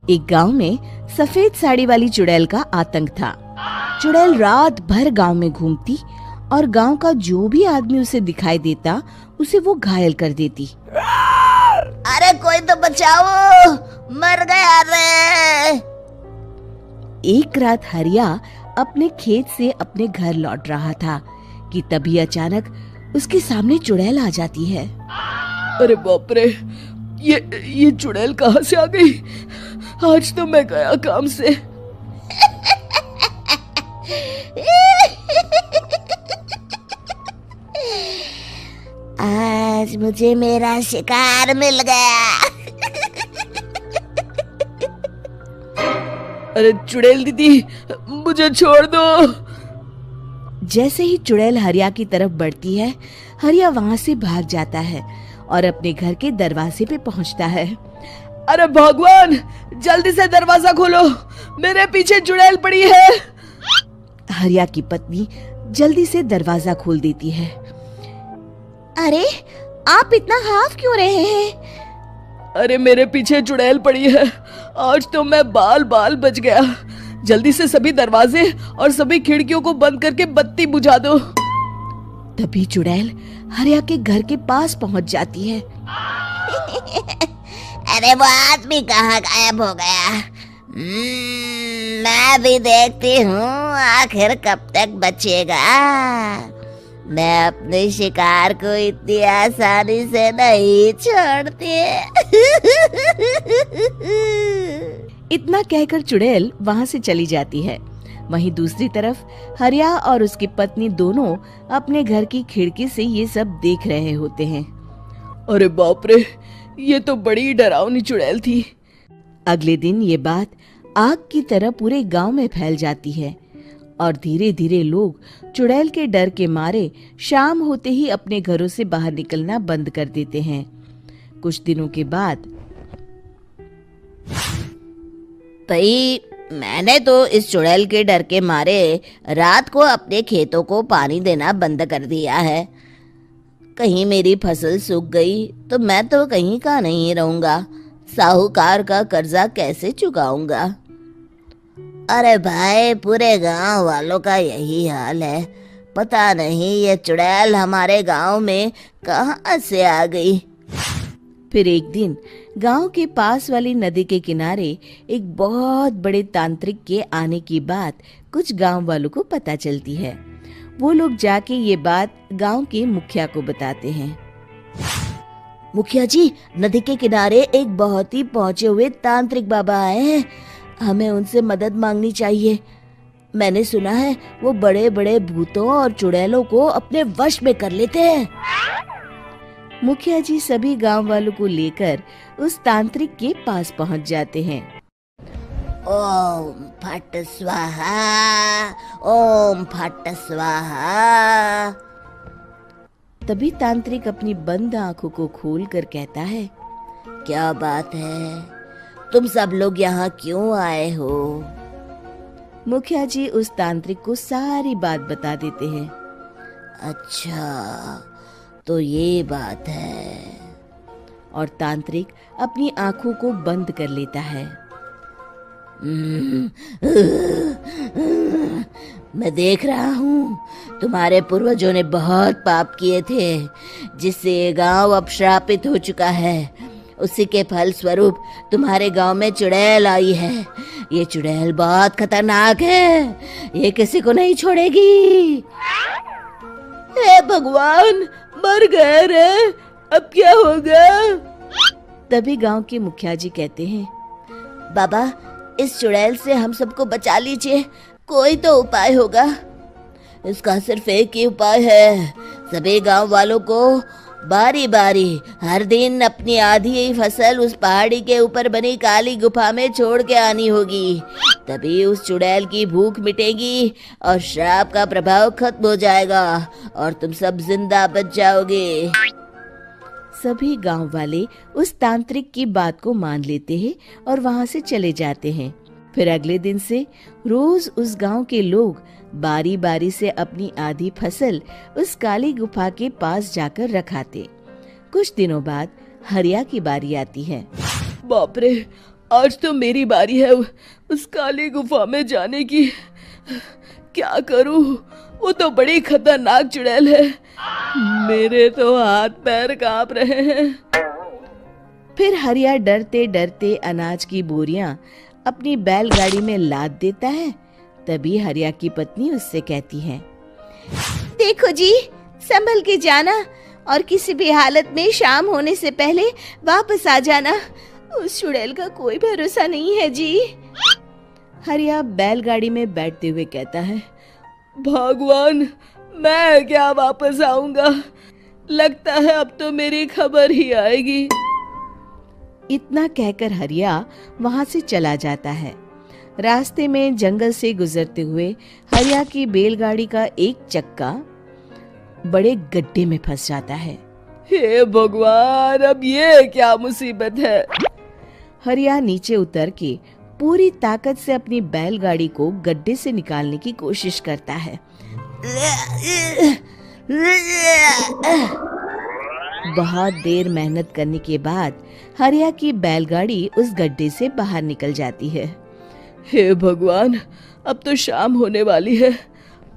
एक गांव में सफेद साड़ी वाली चुड़ैल का आतंक था। चुड़ैल रात भर गांव में घूमती और गांव का जो भी आदमी उसे दिखाई देता उसे वो घायल कर देती। अरे कोई तो बचाओ, मर गया रे। एक रात हरिया अपने खेत से अपने घर लौट रहा था कि तभी अचानक उसके सामने चुड़ैल आ जाती है। अरे बाप रे, ये चुड़ैल कहाँ से आ गई? आज तो मैं गया काम से। आज मुझे मेरा शिकार मिल गया। अरे चुड़ैल दीदी, मुझे छोड़ दो। जैसे ही चुड़ैल हरिया की तरफ बढ़ती है, हरिया वहाँ से भाग जाता है और अपने घर के दरवाजे पे पहुँचता है। अरे भगवान, जल्दी से दरवाजा खोलो, मेरे पीछे चुड़ैल पड़ी है। हरिया की पत्नी जल्दी से दरवाजा खोल देती है। अरे आप इतना हाफ क्यों रहे हैं? अरे मेरे पीछे चुड़ैल पड़ी है, आज तो मैं बाल बच गया। जल्दी से सभी दरवाजे और सभी खिड़कियों को बंद करके बत्ती बुझा दो। तभी चुड़ैल हरिया के घर के पास पहुंच जाती है। अरे वो आदमी कहाँ गायब हो गया? मैं भी देखती हूँ आखिर कब तक बचेगा। मैं अपने शिकार को इतनी आसानी से नहीं छोड़ती। इतना कहकर चुड़ैल वहाँ से चली जाती है। वहीं दूसरी तरफ हरिया और उसकी पत्नी दोनों अपने घर की खिड़की से ये सब देख रहे होते हैं। अरे बाप रे, ये तो बड़ी डरावनी चुड़ैल थी। अगले दिन ये बात आग की तरह पूरे गांव में फैल जाती है और धीरे धीरे लोग चुड़ैल के डर के मारे शाम होते ही अपने घरों से बाहर निकलना बंद कर देते हैं। कुछ दिनों के बाद भाई, मैंने तो इस चुड़ैल के डर के मारे रात को अपने खेतों को पानी देना बंद कर दिया है। कहीं मेरी फसल सूख गई तो मैं तो कहीं का नहीं रहूंगा। साहूकार का कर्जा कैसे चुकाऊंगा? अरे भाई, पूरे गांव वालों का यही हाल है। पता नहीं ये चुड़ैल हमारे गांव में कहां से आ गई। फिर एक दिन गांव के पास वाली नदी के किनारे एक बहुत बड़े तांत्रिक के आने की बात कुछ गांव वालों को पता चलती है। वो लोग जाके ये बात गांव के मुखिया को बताते हैं। मुखिया जी, नदी के किनारे एक बहुत ही पहुंचे हुए तांत्रिक बाबा आए हैं। हमें उनसे मदद मांगनी चाहिए। मैंने सुना है वो बड़े बड़े भूतों और चुड़ैलों को अपने वश में कर लेते हैं। मुखिया जी सभी गांव वालों को लेकर उस तांत्रिक के पास पहुंच जाते हैं। ओम फट स्वाहा, ओम फट स्वाहा। तभी तांत्रिक अपनी बंद आंखों को खोलकर कहता है, क्या बात है? तुम सब लोग यहाँ क्यों आए हो? मुखिया जी उस तांत्रिक को सारी बात बता देते हैं। अच्छा, तो ये बात है। और तांत्रिक अपनी आंखों को बंद कर लेता है। मैं देख रहा हूँ तुम्हारे पूर्वजों ने बहुत पाप किए थे, जिससे ये गांव अब श्रापित हो चुका है। उसी के फल स्वरूप तुम्हारे गांव में चुड़ैल आई है। ये चुड़ैल बहुत खतरनाक है, ये किसी को नहीं छोड़ेगी। हे भगवान, मर गए रे, अब क्या होगा? तभी गांव के मुखिया जी कहते हैं, बाबा, इस चुड़ैल से हम सबको बचा लीजिए। कोई तो उपाय होगा। इसका सिर्फ एक ही उपाय है। सभी गांव वालों को बारी बारी हर दिन अपनी आधी फसल उस पहाड़ी के ऊपर बनी काली गुफा में छोड़ के आनी होगी। तभी उस चुड़ैल की भूख मिटेगी और श्राप का प्रभाव खत्म हो जाएगा और तुम सब जिंदा बच जाओगे। सभी गांव वाले उस तांत्रिक की बात को मान लेते हैं और वहां से चले जाते हैं। फिर अगले दिन से रोज उस गांव के लोग बारी बारी से अपनी आधी फसल उस काली गुफा के पास जाकर रखाते। कुछ दिनों बाद हरिया की बारी आती है। बाप रे, आज तो मेरी बारी है उस काली गुफा में जाने की। क्या करूं, वो तो बड़ी खतरनाक चुड़ैल है। मेरे तो हाथ पैर कांप रहे हैं। फिर हरिया डरते डरते अनाज की बोरियां अपनी बैलगाड़ी में लाद देता है। तभी हरिया की पत्नी उससे कहती है, देखो जी, संभल के जाना और किसी भी हालत में शाम होने से पहले वापस आ जाना। उस चुड़ैल का कोई भरोसा नहीं है जी। हरिया बैलगाड़ी में बैठते हुए कहता है, भगवान, मैं क्या वापस आऊंगा? लगता है अब तो मेरी खबर ही आएगी। इतना कहकर हरिया वहां से चला जाता है। रास्ते में जंगल से गुजरते हुए हरिया की बैलगाड़ी का एक चक्का बड़े गड्ढे में फंस जाता है। हे भगवान, अब ये क्या मुसीबत है? हरिया नीचे उतर के पूरी ताकत से अपनी बैलगाड़ी को गड्ढे से निकालने की कोशिश करता है। बहुत देर मेहनत करने के बाद हरिया की बैलगाड़ी उस गड्ढे से बाहर निकल जाती है। हे भगवान, अब तो शाम होने वाली है।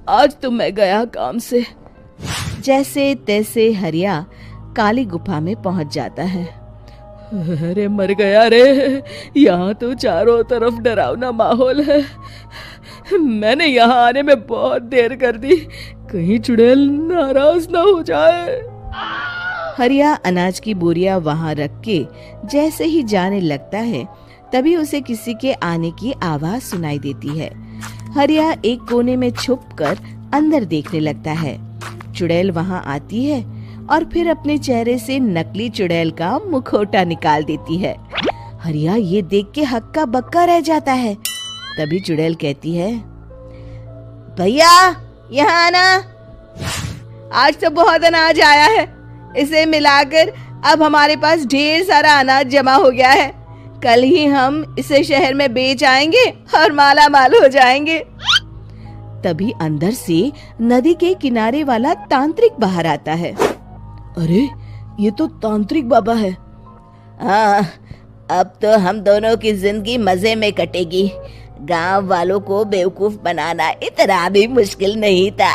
आज तो मैं गया काम से। जैसे तैसे हरिया काली गुफा में पहुंच जाता है। अरे मर गया रे, यहाँ तो चारों तरफ डरावना माहौल है। मैंने यहाँ आने में बहुत देर कर दी, कहीं चुड़ैल नाराज ना हो जाए। हरिया अनाज की बोरियां वहां रख के जैसे ही जाने लगता है, तभी उसे किसी के आने की आवाज सुनाई देती है। हरिया एक कोने में छुपकर अंदर देखने लगता है। चुड़ैल वहां आती है और फिर अपने चेहरे से नकली चुड़ैल का मुखौटा निकाल देती है। हरिया ये देख के हक्का बक्का रह जाता है। तभी चुड़ैल कहती है, भैया यहाँ आना, आज तो बहुत अनाज आया है। इसे मिलाकर अब हमारे पास ढेर सारा अनाज जमा हो गया है। कल ही हम इसे शहर में बेच आएंगे और माला माल हो जाएंगे। तभी अंदर से नदी के किनारे वाला तांत्रिक बाहर आता है। अरे, ये तो तांत्रिक बाबा है। हाँ, अब तो हम दोनों की जिंदगी मजे में कटेगी। गांव वालों को बेवकूफ बनाना इतना भी मुश्किल नहीं था।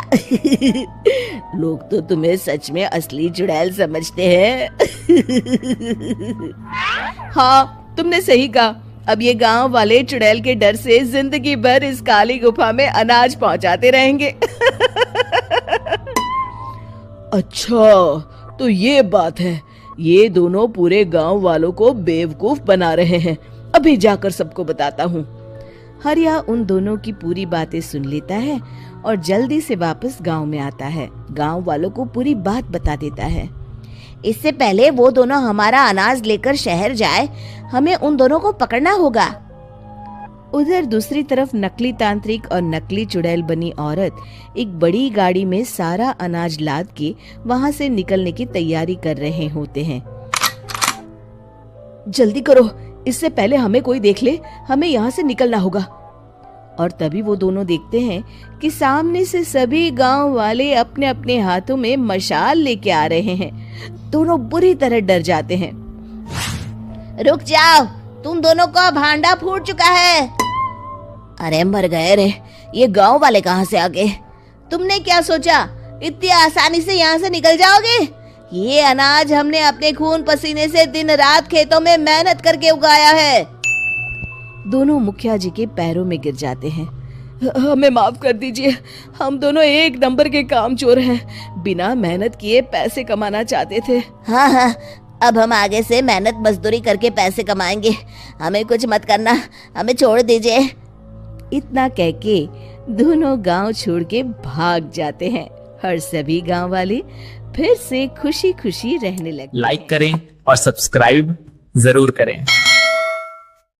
लोग तो तुम्हें सच में असली चुड़ैल समझते हैं। हाँ, तुमने सही कहा। अब ये गांव वाले चुड़ैल के डर से जिंदगी भर इस काली गुफा में अनाज पहुंचाते रहेंगे। अच्छा, तो ये बात है। ये दोनों पूरे गांव वालों को बेवकूफ बना रहे हैं। अभी जाकर सबको बताता हूँ। हरिया उन दोनों की पूरी बातें सुन लेता है और जल्दी से वापस गांव में आता है। गांव वालों को पूरी बात बता देता है। इससे पहले वो दोनों हमारा अनाज लेकर शहर जाए, हमें उन दोनों को पकड़ना होगा। उधर दूसरी तरफ नकली तांत्रिक और नकली चुड़ैल बनी औरत एक बड़ी गाड़ी में सारा अनाज लाद के वहां से निकलने की तैयारी कर रहे होते हैं। जल्दी करो, इससे पहले हमें कोई देख ले। हमें यहाँ से निकलना होगा। और तभी वो दोनों देखते हैं कि सामने से सभी गांव वाले अपने अपने हाथों में मशाल लेके आ रहे हैं। दोनों बुरी तरह डर जाते हैं। रुक जाओ, तुम दोनों का भांडा फूट चुका है। अरे मर गए रे, ये गांव वाले कहाँ से आ गए? तुमने क्या सोचा इतनी आसानी से यहाँ से निकल जाओगे? ये अनाज हमने अपने खून पसीने से दिन रात खेतों में मेहनत करके उगाया है। दोनों मुखिया जी के पैरों में गिर जाते हैं। हमें माफ कर दीजिए, हम दोनों एक नंबर के कामचोर हैं। बिना मेहनत किए पैसे कमाना चाहते थे। हाँ, अब हम आगे से मेहनत मजदूरी करके पैसे कमाएंगे। हमें कुछ मत करना, हमें छोड़ दीजिए। इतना कह के दोनों गांव छोड़ के भाग जाते हैं और सभी गांव वाले फिर से खुशी खुशी रहने लगे। लाइक करें और सब्सक्राइब जरूर करें।